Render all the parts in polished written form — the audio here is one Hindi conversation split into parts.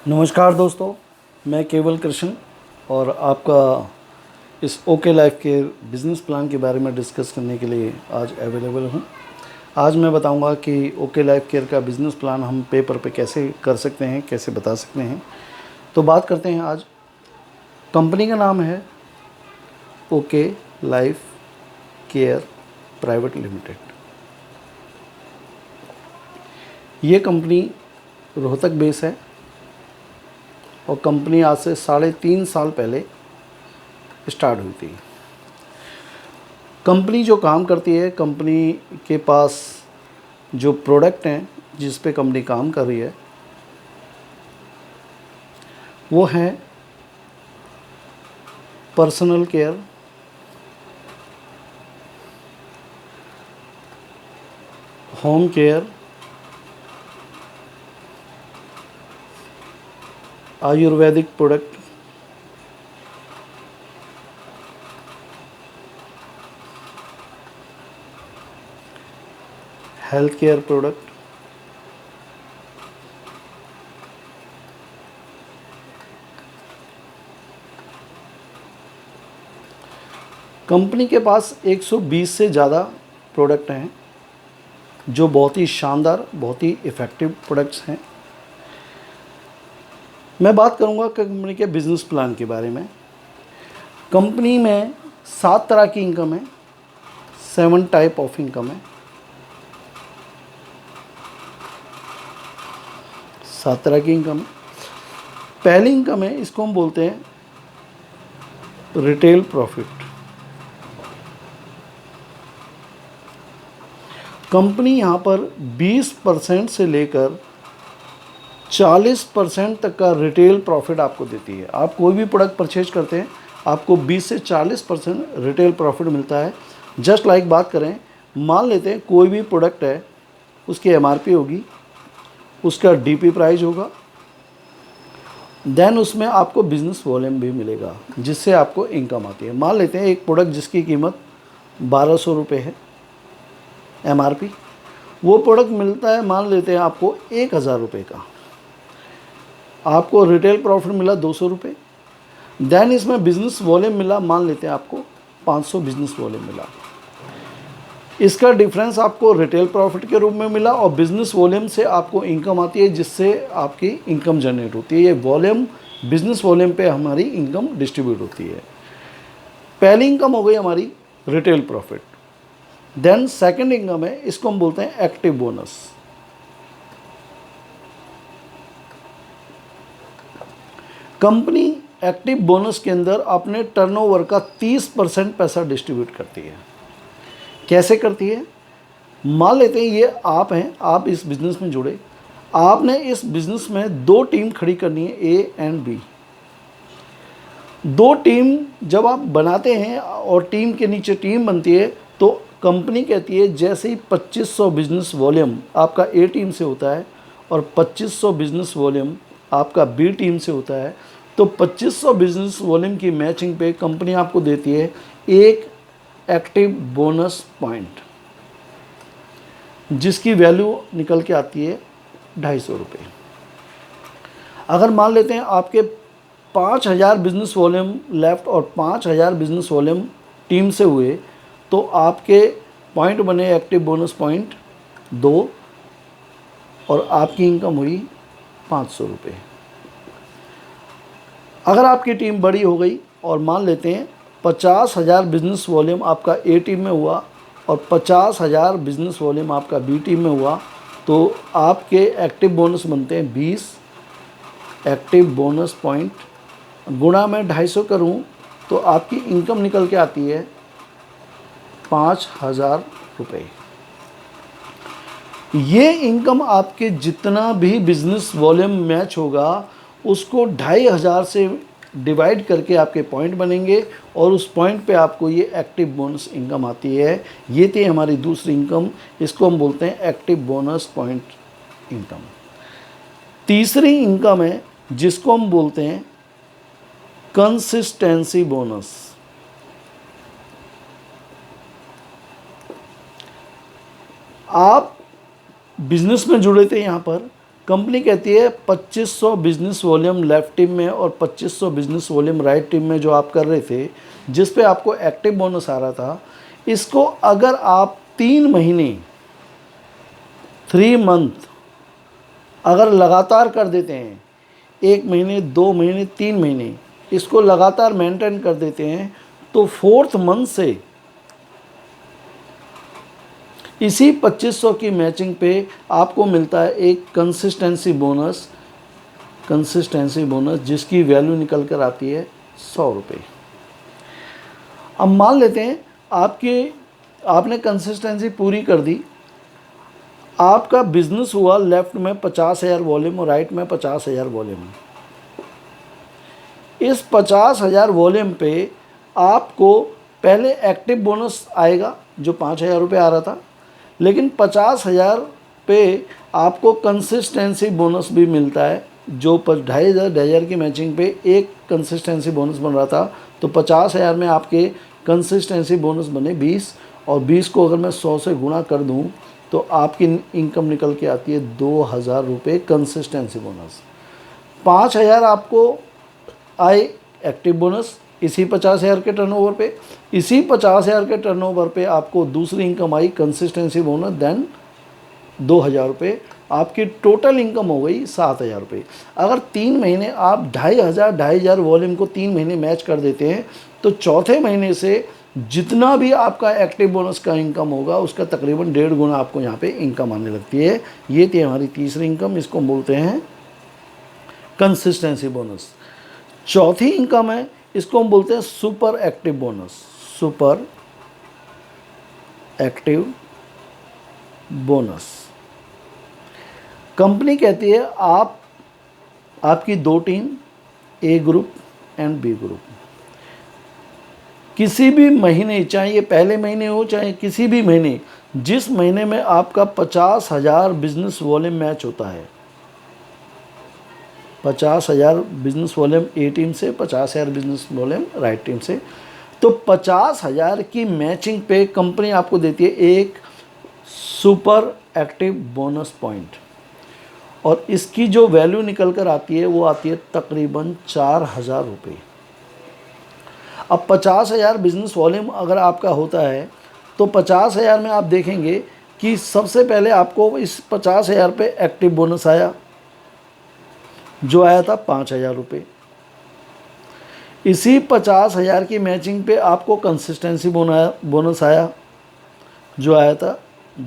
नमस्कार दोस्तों, मैं केवल कृष्ण और आपका इस ओके लाइफ के बिज़नेस प्लान के बारे में डिस्कस करने के लिए आज अवेलेबल हूँ। आज मैं बताऊँगा कि ओके लाइफ केयर का बिज़नेस प्लान हम पेपर पे कैसे कर सकते हैं, कैसे बता सकते हैं। तो बात करते हैं आज। कंपनी का नाम है okay life care private limited. ये कंपनी रोहतक बेस है और कंपनी आज से 3.5 साल पहले स्टार्ट हुई थी। कंपनी जो काम करती है, कंपनी के पास जो प्रोडक्ट हैं जिस पे कंपनी काम कर रही है वो हैं personal care, home care, Ayurvedic product, health care product, company के पास 120 से ज़्यादा प्रोडक्ट हैं जो बहुत ही शानदार, बहुत ही इफ़ेक्टिव प्रोडक्ट्स हैं। मैं बात करूंगा कंपनी के बिज़नेस प्लान के बारे में। कंपनी में 7 तरह की इनकम है, 7 टाइप ऑफ इनकम है। 7 तरह की इनकम है। पहली इनकम है, इसको हम बोलते हैं रिटेल प्रॉफिट। कंपनी यहाँ पर 20% से लेकर 40% तक का रिटेल प्रॉफिट आपको देती है। आप कोई भी प्रोडक्ट परचेज करते हैं, आपको 20 से 40% रिटेल प्रॉफिट मिलता है। जस्ट लाइक बात करें, मान लेते हैं कोई भी प्रोडक्ट है, उसकी एमआरपी होगी, उसका डीपी प्राइस होगा, देन उसमें आपको बिजनेस वॉल्यूम भी मिलेगा जिससे आपको इनकम आती है। मान लेते हैं एक प्रोडक्ट जिसकी कीमत 1200 रुपये है एमआरपी, वो प्रोडक्ट मिलता है मान लेते हैं आपको 1000 रुपये का, आपको रिटेल प्रॉफिट मिला 200 रुपये, देन इसमें बिजनेस वॉल्यूम मिला, मान लेते हैं आपको 500 बिजनेस वॉल्यूम मिला। इसका डिफरेंस आपको रिटेल प्रॉफिट के रूप में मिला और बिजनेस वॉल्यूम से आपको इनकम आती है जिससे आपकी इनकम जनरेट होती है। ये वॉल्यूम, बिजनेस वॉल्यूम पे हमारी इनकम डिस्ट्रीब्यूट होती है। पहली इनकम हो गई हमारी retail profit. Then second income है, इसको हम बोलते हैं active bonus. Company active bonus के अंदर अपने टर्नओवर का 30% पैसा डिस्ट्रीब्यूट करती है। कैसे करती है? मान लेते हैं ये आप हैं, आप इस बिज़नेस में जुड़े, आपने इस बिज़नेस में 2 टीम खड़ी करनी है, ए एंड बी। 2 टीम जब आप बनाते हैं और टीम के नीचे टीम बनती है तो कंपनी कहती है जैसे ही 2500 बिजनेस वॉल्यूम आपका ए टीम से होता है और 2500 बिजनेस वॉल्यूम आपका बी टीम से होता है, तो 2500 बिजनेस वॉल्यूम की मैचिंग पे कंपनी आपको देती है एक एक्टिव बोनस पॉइंट जिसकी वैल्यू निकल के आती है 250 रुपये। अगर मान लेते हैं आपके 5000 बिजनेस वॉल्यूम लेफ्ट और 5000 बिजनेस वॉल्यूम टीम से हुए तो आपके पॉइंट बने एक्टिव बोनस पॉइंट 2 और आपकी इनकम हुई 500 रुपये। अगर आपकी टीम बड़ी हो गई और मान लेते हैं 50,000 बिजनेस वॉल्यूम आपका ए टीम में हुआ और 50,000 बिजनेस वॉल्यूम आपका बी टीम में हुआ, तो आपके एक्टिव बोनस बनते हैं 20। एक्टिव बोनस पॉइंट गुणा में 250 करूँ तो आपकी इनकम निकल के आती है 5000 रुपये। ये इनकम आपके जितना भी बिजनेस वॉल्यूम मैच होगा उसको 2500 से डिवाइड करके आपके पॉइंट बनेंगे और उस पॉइंट पे आपको ये एक्टिव बोनस इनकम आती है। ये थी हमारी दूसरी इनकम, इसको हम बोलते हैं एक्टिव बोनस पॉइंट इनकम। तीसरी इनकम है जिसको हम बोलते हैं कंसिस्टेंसी बोनस। आप बिजनेस में जुड़े थे यहाँ पर, कंपनी कहती है 2500 बिजनेस वॉल्यूम लेफ्ट टीम में और 2500 बिजनेस वॉल्यूम राइट टीम में जो आप कर रहे थे, जिस पे आपको एक्टिव बोनस आ रहा था, इसको अगर आप 3 महीने 3 मंथ अगर लगातार कर देते हैं, 1 महीने 2 महीने 3 महीने इसको लगातार मेंटेन कर देते हैं, तो 4th मंथ से इसी 2500 की मैचिंग पे आपको मिलता है एक कंसिस्टेंसी बोनस जिसकी वैल्यू निकल कर आती है 100 रुपये। अब मान लेते हैं आपने कंसिस्टेंसी पूरी कर दी, आपका बिजनेस हुआ लेफ्ट में 50,000 वॉल्यूम और राइट में 50,000 वॉल्यूम। इस 50,000 वॉल्यूम पे आपको पहले एक्टिव बोनस आएगा जो 5,000 रुपये आ रहा था, लेकिन 50,000 पे आपको कंसिस्टेंसी बोनस भी मिलता है जो 2,500 की मैचिंग पे एक कंसिस्टेंसी बोनस बन रहा था, तो 50,000 में आपके कंसिस्टेंसी बोनस बने 20, और 20 को अगर मैं 100 से गुणा कर दूं तो आपकी इनकम निकल के आती है 2,000 रुपये कंसिस्टेंसी बोनस। 5,000 आपको आए एक्टिव बोनस इसी 50,000 के टर्नओवर पे, इसी 50,000 के टर्नओवर पे आपको दूसरी इनकम आई कंसिस्टेंसी बोनस, देन 2,000 रुपये, आपकी टोटल इनकम हो गई 7,000 रुपये। अगर 3 महीने आप 2,500 वॉल्यूम को 3 महीने मैच कर देते हैं, तो चौथे महीने से जितना भी आपका एक्टिव बोनस का इनकम होगा उसका तकरीबन 1.5 गुना आपको यहाँ पे इनकम आने लगती है। ये थी हमारी तीसरी इनकम, इसको बोलते हैं कंसिस्टेंसी बोनस। चौथी इनकम है, इसको हम बोलते हैं super active bonus. Super active bonus company कहती है आपकी 2 team, A group and B group, किसी भी महीने, चाहे ये पहले महीने हो चाहे किसी भी महीने, जिस महीने में आपका 50,000 बिजनेस वॉल्यूम मैच होता है, 50,000 बिजनेस वॉल्यूम ए टीम से, 50,000 बिजनेस वॉल्यूम राइट टीम से, तो 50,000 की मैचिंग पे कंपनी आपको देती है एक सुपर एक्टिव बोनस पॉइंट, और इसकी जो वैल्यू निकल कर आती है वो आती है तकरीबन 4,000 रुपये। अब 50,000 बिजनेस वॉल्यूम अगर आपका होता है तो 50,000 में आप देखेंगे कि सबसे पहले आपको इस 50,000 पे एक्टिव बोनस आया जो आया था 5,000 रुपये। इसी 50,000 की मैचिंग पे आपको कंसिस्टेंसी बोनस आया जो आया था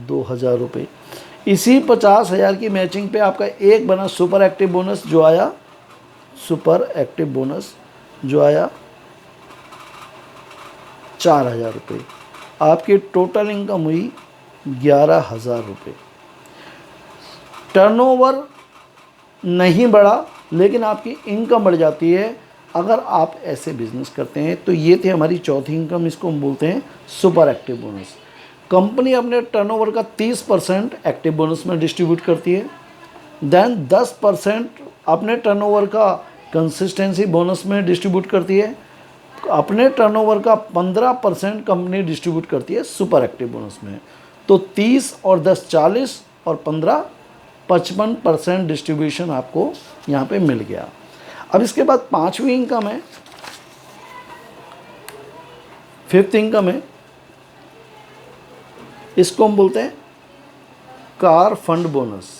2,000 रुपये। इसी 50,000 की मैचिंग पे आपका एक बना सुपर एक्टिव बोनस जो आया 4,000 रुपये। आपकी टोटल इनकम हुई 11,000 रुपये। टर्नओवर नहीं बढ़ा लेकिन आपकी इनकम बढ़ जाती है अगर आप ऐसे बिजनेस करते हैं। तो ये थी हमारी चौथी इनकम, इसको हम बोलते हैं सुपर एक्टिव बोनस। कंपनी अपने टर्नओवर का 30% एक्टिव बोनस में डिस्ट्रीब्यूट करती है, देन 10% अपने टर्नओवर का कंसिस्टेंसी बोनस में डिस्ट्रीब्यूट करती है, अपने टर्नओवर का 15% कंपनी डिस्ट्रीब्यूट करती है सुपर एक्टिव बोनस में। तो 30 और 10 40 और 15 55% डिस्ट्रीब्यूशन आपको यहाँ पे मिल गया। अब इसके बाद 5वीं इनकम है, 5th इनकम है, इसको हम बोलते हैं कार फंड बोनस।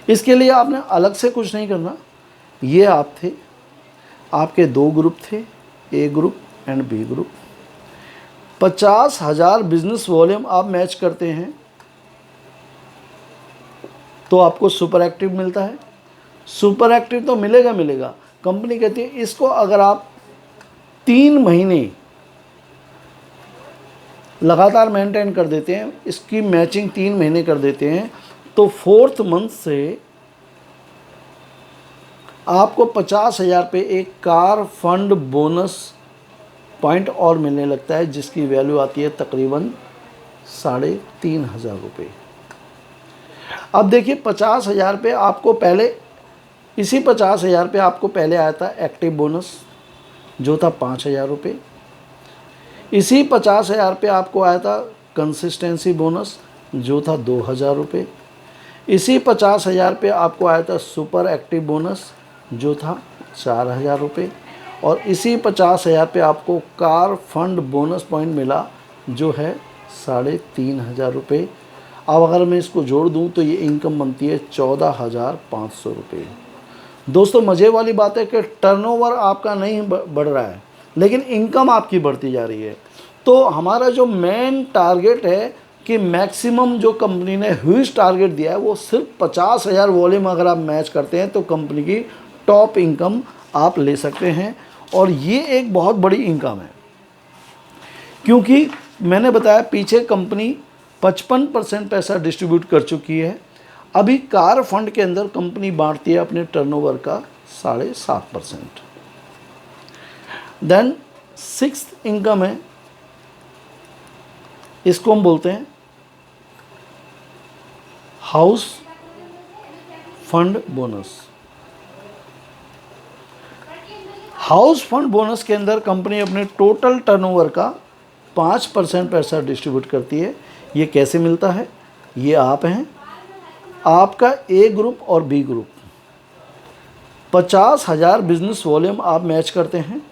इसके लिए आपने अलग से कुछ नहीं करना, ये आप थे, आपके 2 ग्रुप थे, A group and B group. 50,000 business volume आप मैच करते हैं तो आपको सुपर एक्टिव मिलता है। सुपर एक्टिव तो मिलेगा। कंपनी कहती है इसको अगर आप 3 महीने लगातार मेंटेन कर देते हैं, इसकी मैचिंग 3 महीने कर देते हैं, तो 4th मंथ से आपको 50,000 पे एक कार फंड बोनस पॉइंट और मिलने लगता है जिसकी वैल्यू आती है तकरीबन 3,500 रुपये। अब देखिए 50,000 पे आपको पहले, इसी 50,000 पे आपको पहले आया था एक्टिव बोनस जो था 5,000 रुपये। इसी 50,000 पे आपको आया था कंसिस्टेंसी बोनस जो था 2,000 रुपये। इसी 50,000 पे आपको आया था सुपर एक्टिव बोनस जो था 4,000 रुपये। और इसी 50,000 पे आपको कार फंड बोनस पॉइंट मिला जो है 3,500 रुपये। अब अगर मैं इसको जोड़ दूं तो ये इनकम बनती है 14,500 रुपये। दोस्तों मज़े वाली बात है कि टर्नओवर आपका नहीं बढ़ रहा है, लेकिन इनकम आपकी बढ़ती जा रही है। तो हमारा जो मेन टारगेट है कि मैक्सिमम जो कंपनी ने ह्यूज टारगेट दिया है वो सिर्फ 50,000 वॉल्यूम अगर आप मैच करते हैं तो कंपनी की टॉप इनकम आप ले सकते हैं। और ये एक बहुत बड़ी इनकम है, क्योंकि मैंने बताया पीछे कंपनी 55% पैसा डिस्ट्रीब्यूट कर चुकी है। अभी कार फंड के अंदर कंपनी बांटती है अपने टर्नओवर का 7.5%। देन सिक्स्थ इनकम है, इसको हम बोलते हैं house fund bonus. House fund bonus के अंदर कंपनी अपने टोटल टर्नओवर का 5% पैसा डिस्ट्रीब्यूट करती है। ये कैसे मिलता है? ये आप हैं, आपका ए ग्रुप और बी ग्रुप 50,000 बिजनेस वॉल्यूम आप मैच करते हैं,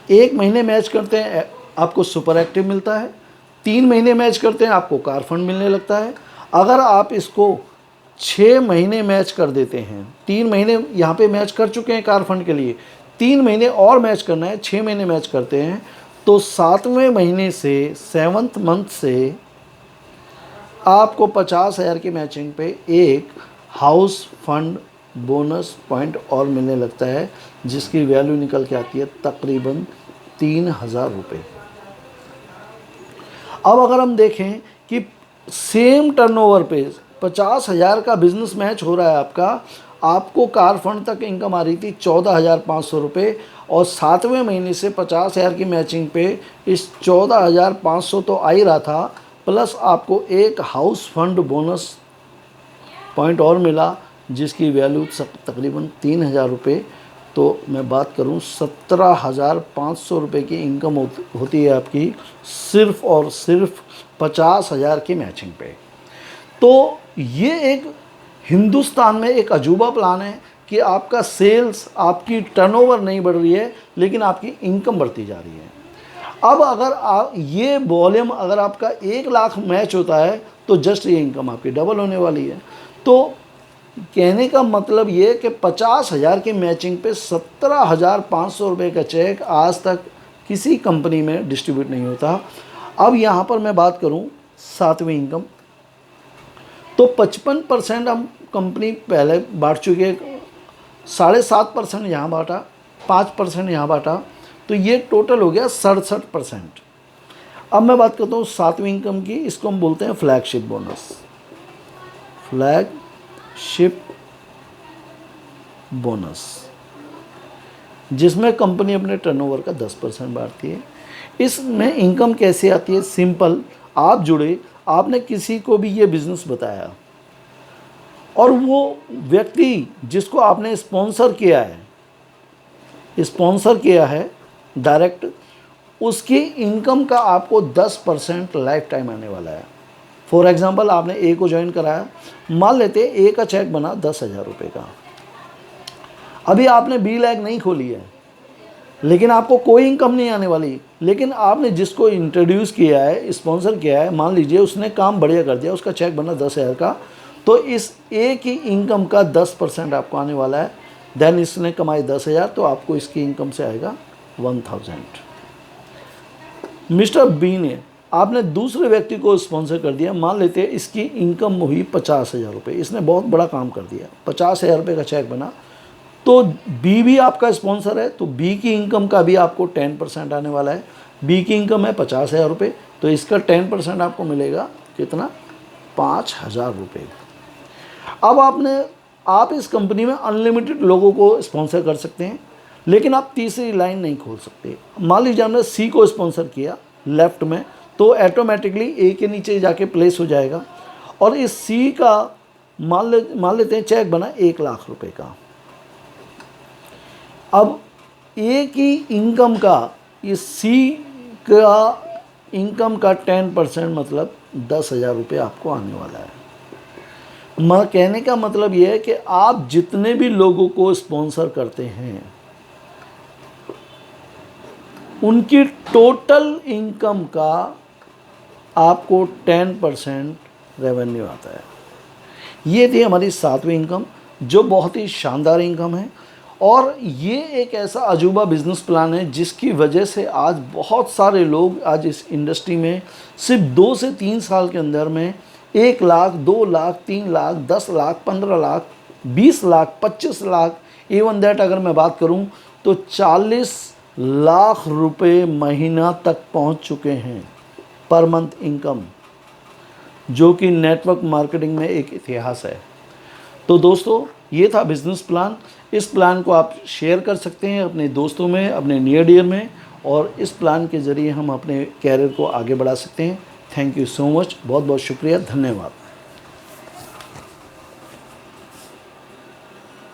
1 महीने मैच करते हैं आपको सुपर एक्टिव मिलता है, 3 महीने मैच करते हैं आपको कार फंड मिलने लगता है। अगर आप इसको 6 महीने मैच कर देते हैं, 3 महीने यहाँ पे मैच कर चुके हैं कार फंड के लिए, 3 महीने और मैच करना है, 6 महीने मैच करते हैं, तो 7वें महीने से 7th मंथ से आपको 50,000 की मैचिंग पे एक हाउस फंड बोनस पॉइंट और मिलने लगता है, जिसकी वैल्यू निकल के आती है तकरीबन 3,000 रुपये। अब अगर हम देखें कि सेम टर्नओवर पे 50,000 का बिजनेस मैच हो रहा है आपको कार फंड तक इनकम आ रही थी 14,500 रुपये, और 7वें महीने से 50,000 की मैचिंग पे इस 14,500 तो आ ही रहा था, प्लस आपको एक हाउस फंड बोनस पॉइंट और मिला जिसकी वैल्यू तकरीबन 3,000 रुपये। तो मैं बात करूं 17,500 रुपये की इनकम होती है आपकी सिर्फ़ और सिर्फ 50,000 की मैचिंग पे। तो ये एक हिंदुस्तान में एक अजूबा प्लान है कि आपका सेल्स, आपकी टर्नओवर नहीं बढ़ रही है लेकिन आपकी इनकम बढ़ती जा रही है। अब अगर आप ये वॉल्यूम अगर आपका 1 लाख मैच होता है तो जस्ट ये इनकम आपकी डबल होने वाली है। तो कहने का मतलब ये कि 50,000 की मैचिंग पे 17,500 रुपये का चेक आज तक किसी कंपनी में डिस्ट्रीब्यूट नहीं होता। अब यहाँ पर मैं बात करूँ 7वीं इनकम, तो 55% हम कंपनी पहले बांट चुकी है, 7.5% यहाँ बांटा, 5% यहाँ बांटा, तो ये टोटल हो गया 67%। अब मैं बात करता हूँ 7वीं इनकम की, इसको हम बोलते हैं फ्लैगशिप बोनस। फ्लैगशिप बोनस जिसमें कंपनी अपने टर्नओवर का 10% बांटती है। इसमें इनकम कैसे आती है? सिंपल, आप जुड़े, आपने किसी को भी ये बिज़नेस बताया और वो व्यक्ति जिसको आपने स्पॉन्सर किया है डायरेक्ट, उसकी इनकम का आपको 10% लाइफ टाइम आने वाला है। फॉर एग्जांपल आपने ए को ज्वाइन कराया, मान लेते हैं ए का चेक बना 10,000 रुपये का। अभी आपने बी लैग नहीं खोली है लेकिन आपको कोई इनकम नहीं आने वाली, लेकिन आपने जिसको इंट्रोड्यूस किया है, स्पॉन्सर किया है, मान लीजिए उसने काम बढ़िया कर दिया, उसका चेक बना 10,000 का, तो इस ए की इनकम का 10% आपको आने वाला है। देन इसने कमाई 10,000 तो आपको इसकी इनकम से आएगा 1,000। मिस्टर बी ने, आपने दूसरे व्यक्ति को स्पॉन्सर कर दिया, मान लेते हैं इसकी इनकम हुई 50,000 रुपये, इसने बहुत बड़ा काम कर दिया, 50,000 रुपये का चेक बना, तो बी भी आपका स्पॉन्सर है, तो बी की इनकम का भी आपको 10% आने वाला है। बी की इनकम है 50,000 रुपये, तो इसका 10% आपको मिलेगा कितना? 5,000 रुपये। अब आप इस कंपनी में अनलिमिटेड लोगों को स्पॉन्सर कर सकते हैं, लेकिन आप तीसरी लाइन नहीं खोल सकते। मान लीजिए हमने सी को स्पॉन्सर किया लेफ़्ट में, तो ऑटोमेटिकली ए के नीचे जाके प्लेस हो जाएगा, और इस सी का मान लेते हैं चेक बना 1 लाख रुपए का। अब ए की इनकम का इस सी का इनकम का 10% मतलब 10,000 रुपये आपको आने वाला है। मैं कहने का मतलब यह है कि आप जितने भी लोगों को स्पॉन्सर करते हैं उनकी टोटल इनकम का आपको 10% रेवेन्यू आता है। ये थी हमारी 7वीं इनकम, जो बहुत ही शानदार इनकम है। और ये एक ऐसा अजूबा बिजनेस प्लान है जिसकी वजह से आज बहुत सारे लोग आज इस इंडस्ट्री में सिर्फ 2 से 3 साल के अंदर में 1 लाख, 2 लाख, 3 लाख, 10 लाख, 15 लाख, 20 लाख, 25 लाख, इवन दैट अगर मैं बात करूं तो 40 लाख रुपए महीना तक पहुंच चुके हैं पर मंथ इनकम, जो कि नेटवर्क मार्केटिंग में एक इतिहास है। तो दोस्तों, ये था बिज़नेस प्लान। इस प्लान को आप शेयर कर सकते हैं अपने दोस्तों में, अपने नियर डियर में, और इस प्लान के ज़रिए हम अपने कैरियर को आगे बढ़ा सकते हैं। थैंक यू सो मच, बहुत बहुत शुक्रिया, धन्यवाद।